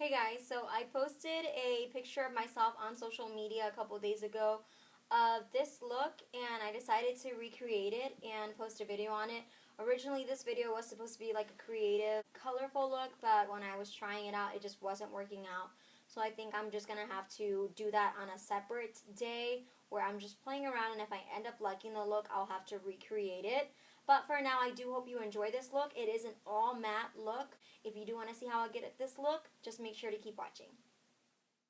Hey guys, so I posted a picture of myself on social media a couple days ago of this look, and I decided to recreate it and post a video on it. Originally this video was supposed to be like a creative, colorful look, but when I was trying it out it just wasn't working out. So I think I'm just going to have to do that on a separate day where I'm just playing around, and if I end up liking the look I'll have to recreate it. But for now, I do hope you enjoy this look. It is an all matte look. If you do want to see how I get at this look, just make sure to keep watching.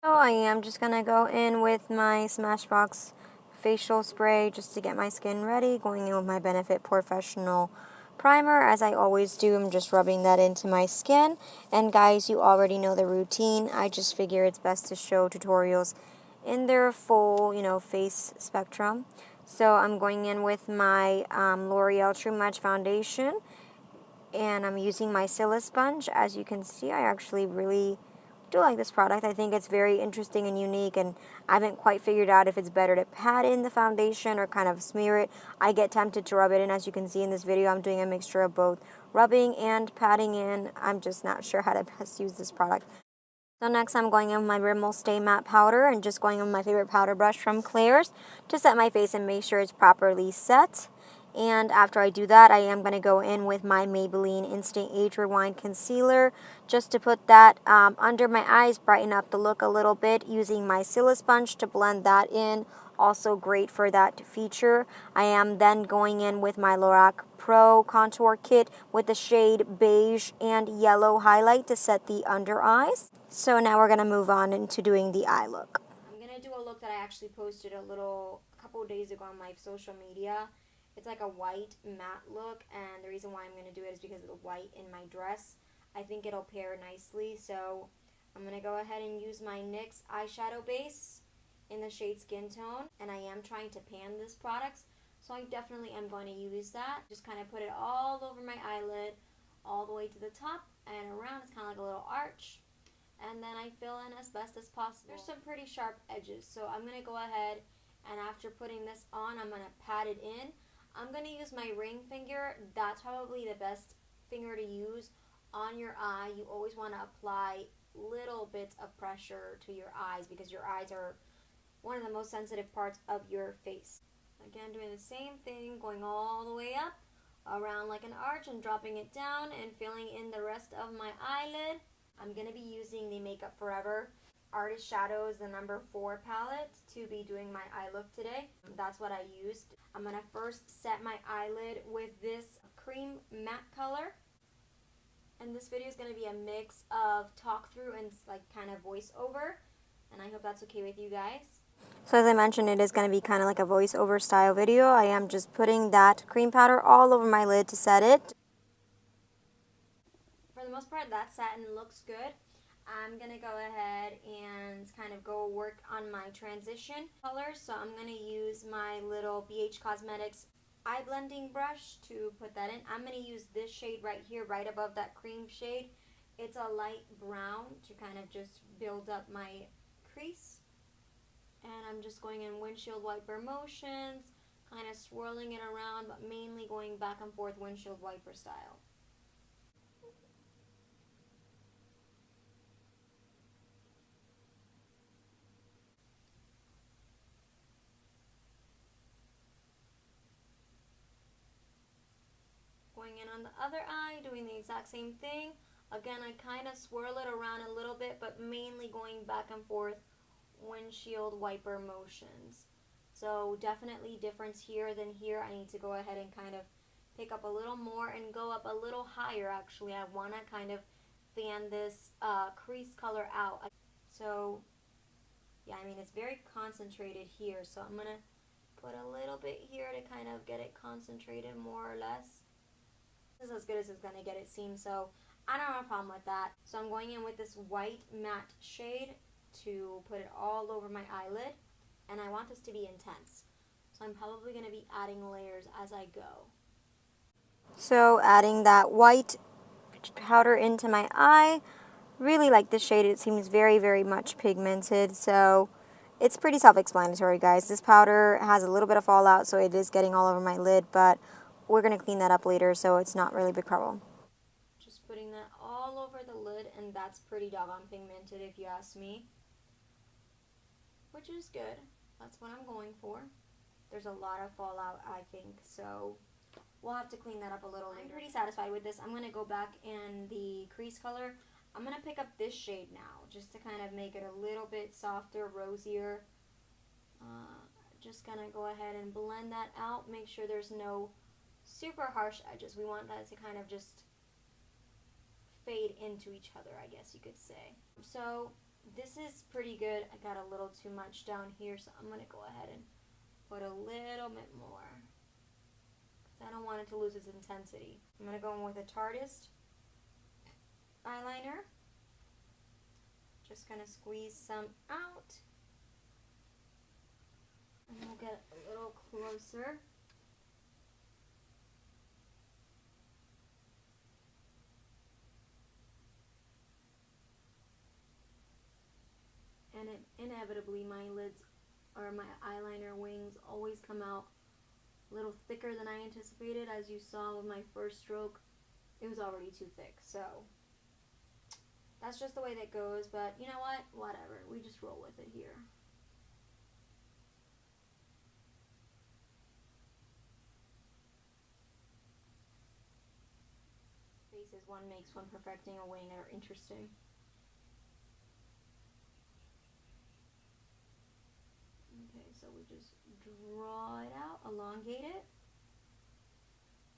So I am just going to go in with my Smashbox facial spray just to get my skin ready. Going in with my Benefit Professional primer. As I always do, I'm just rubbing that into my skin. And guys, you already know the routine. I just figure it's best to show tutorials in their full, face spectrum. So I'm going in with my L'Oreal True Match Foundation, and I'm using my Scylla sponge. As you can see, I actually really do like this product. I think it's very interesting and unique, and I haven't quite figured out if it's better to pat in the foundation or kind of smear it. I get tempted to rub it in. As you can see in this video, I'm doing a mixture of both rubbing and patting in. I'm just not sure how to best use this product. So next I'm going in with my Rimmel Stay Matte Powder and just going in with my favorite powder brush from Claire's to set my face and make sure it's properly set. And after I do that, I am going to go in with my Maybelline Instant Age Rewind Concealer just to put that under my eyes, brighten up the look a little bit, using my Scylla sponge to blend that in. Also great for that feature. I am then going in with my Lorac Pro Contour Kit with the shade Beige and Yellow highlight to set the under eyes. So now we're going to move on into doing the eye look. I'm going to do a look that I actually posted a couple days ago on my social media. It's like a white matte look, and the reason why I'm going to do it is because of the white in my dress. I think it'll pair nicely, so I'm going to go ahead and use my NYX eyeshadow base in the shade Skin Tone, and I am trying to pan this product, so I definitely am going to use that. Just kind of put it all over my eyelid, all the way to the top and around. It's kind of like a little arch, and then I fill in as best as possible. There's some pretty sharp edges, so I'm going to go ahead, and after putting this on, I'm going to pat it in. I'm going to use my ring finger. That's probably the best finger to use on your eye. You always want to apply little bits of pressure to your eyes because your eyes are one of the most sensitive parts of your face. Again, doing the same thing, going all the way up, around like an arch, and dropping it down and filling in the rest of my eyelid. I'm going to be using the Makeupforever Artist Shadows, the number 4 palette, to be doing my eye look today. That's what I used. I'm going to first set my eyelid with this cream matte color. And this video is going to be a mix of talk through and like kind of voiceover. And I hope that's okay with you guys. So as I mentioned, it is going to be kind of like a voiceover style video. I am just putting that cream powder all over my lid to set it. For the most part, that satin looks good. I'm going to go ahead and kind of go work on my transition color. So I'm going to use my little BH Cosmetics eye blending brush to put that in. I'm going to use this shade right here, right above that cream shade. It's a light brown to kind of just build up my crease. And I'm just going in windshield wiper motions, kind of swirling it around, but mainly going back and forth windshield wiper style. Going in on the other eye, doing the exact same thing. Again, I kind of swirl it around a little bit, but mainly going back and forth windshield wiper motions. So definitely difference here than here. I need to go ahead and kind of pick up a little more and go up a little higher. Actually, I want to kind of fan this crease color out. So yeah, I mean, it's very concentrated here, so I'm going to put a little bit here to kind of get it concentrated more or less. This is as good as it's going to get, it seems, so I don't have a problem with that. So I'm going in with this white matte shade to put it all over my eyelid, and I want this to be intense. So I'm probably going to be adding layers as I go. So adding that white powder into my eye. Really like this shade. It seems very, very much pigmented, so it's pretty self-explanatory, guys. This powder has a little bit of fallout, so it is getting all over my lid, but we're going to clean that up later, so it's not really a big problem. Just putting that all over the lid, and that's pretty doggone pigmented if you ask me. Which is good. That's what I'm going for. There's a lot of fallout, I think, so we'll have to clean that up a little later. I'm pretty satisfied with this. I'm going to go back in the crease color. I'm going to pick up this shade now, just to kind of make it a little bit softer, rosier. Just going to go ahead and blend that out. Make sure there's no super harsh edges. We want that to kind of just fade into each other, I guess you could say. So this is pretty good. I got a little too much down here, so I'm going to go ahead and put a little bit more, because I don't want it to lose its intensity. I'm going to go in with a Tartist eyeliner. Just going to squeeze some out. And we'll get a little closer. And inevitably my lids or my eyeliner wings always come out a little thicker than I anticipated. As you saw with my first stroke, it was already too thick. So that's just the way that goes, but you know what? Whatever. We just roll with it here. Faces one makes when perfecting a wing are interesting. Okay, so we just draw it out, elongate it.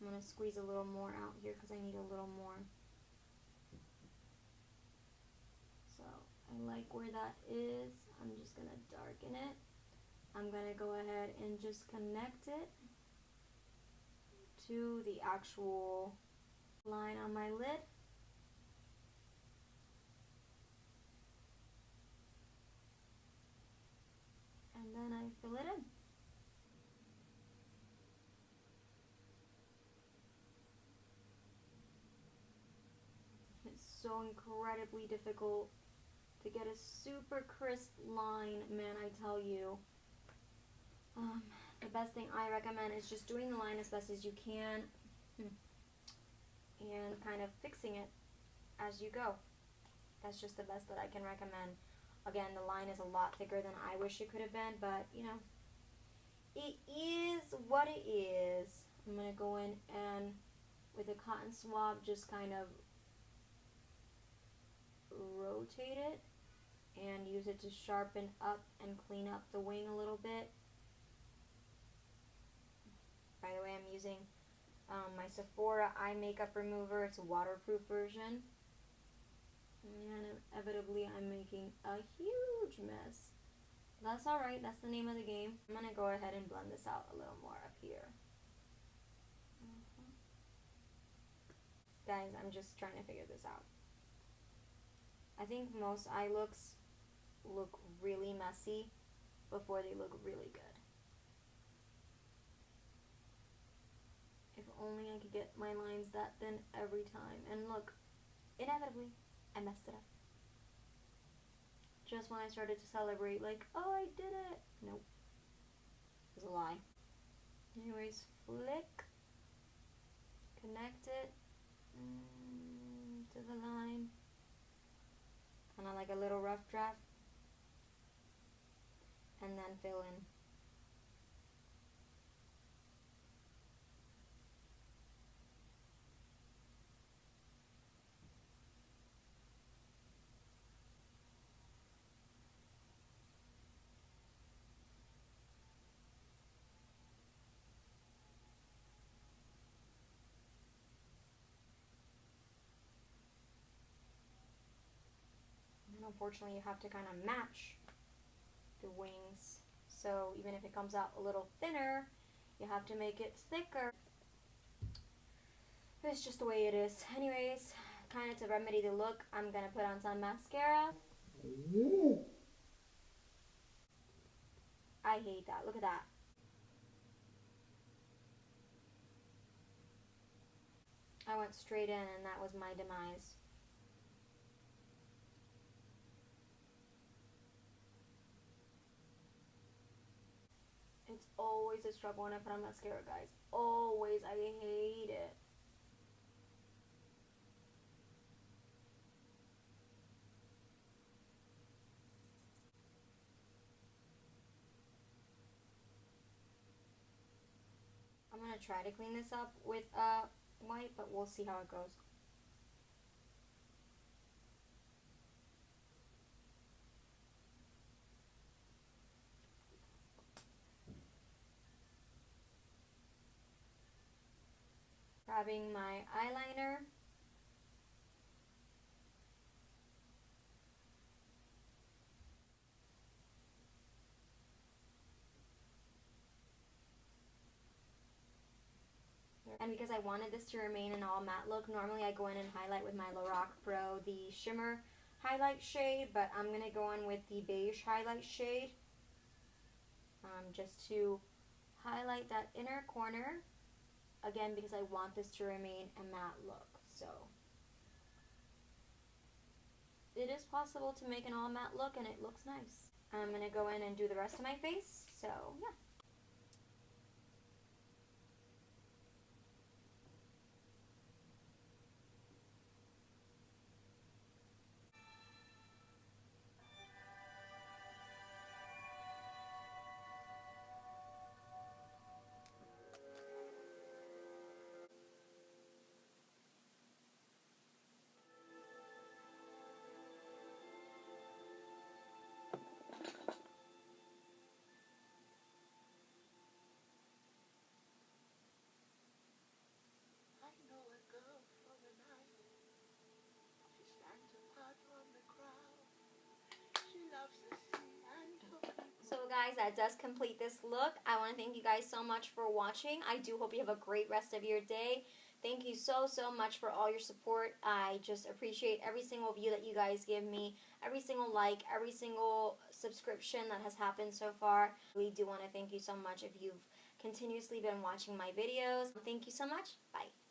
I'm going to squeeze a little more out here because I need a little more. So I like where that is. I'm just going to darken it. I'm going to go ahead and just connect it to the actual line on my lid. And then I fill it in. It's so incredibly difficult to get a super crisp line, man, I tell you. The best thing I recommend is just doing the line as best as you can and kind of fixing it as you go. That's just the best that I can recommend. Again, the line is a lot thicker than I wish it could have been, but you know, it is what it is. I'm going to go in and with a cotton swab just kind of rotate it and use it to sharpen up and clean up the wing a little bit. By the way, I'm using my Sephora eye makeup remover. It's a waterproof version. And inevitably I'm making a huge mess. That's alright, that's the name of the game. I'm going to go ahead and blend this out a little more up here. Guys, I'm just trying to figure this out. I think most eye looks look really messy before they look really good. If only I could get my lines that thin every time. And look, inevitably, I messed it up. Just when I started to celebrate, like, oh, I did it. Nope. It was a lie. Anyways, flick. Connect it to the line. Kind of like a little rough draft. And then fill in. Unfortunately, you have to kind of match the wings. So even if it comes out a little thinner, you have to make it thicker. It's just the way it is. Anyways, kind of to remedy the look, I'm going to put on some mascara. I hate that. Look at that. I went straight in and that was my demise. It's always a struggle when I put on mascara, guys. Always. I hate it. going to try to clean this up with white, but we'll see how it goes. Grabbing my eyeliner. And because I wanted this to remain an all matte look, normally I go in and highlight with my Lorac Pro the shimmer highlight shade, but I'm going to go in with the beige highlight shade just to highlight that inner corner, again because I want this to remain a matte look. So it is possible to make an all matte look and it looks nice. I'm going to go in and do the rest of my face, so yeah. So guys, that does complete this look. I want to thank you guys so much for watching. I do hope you have a great rest of your day. Thank you so much for all your support. I just appreciate every single view that you guys give me, every single like, every single subscription that has happened so far. We do want to thank you so much if you've continuously been watching my videos. Thank you so much. Bye.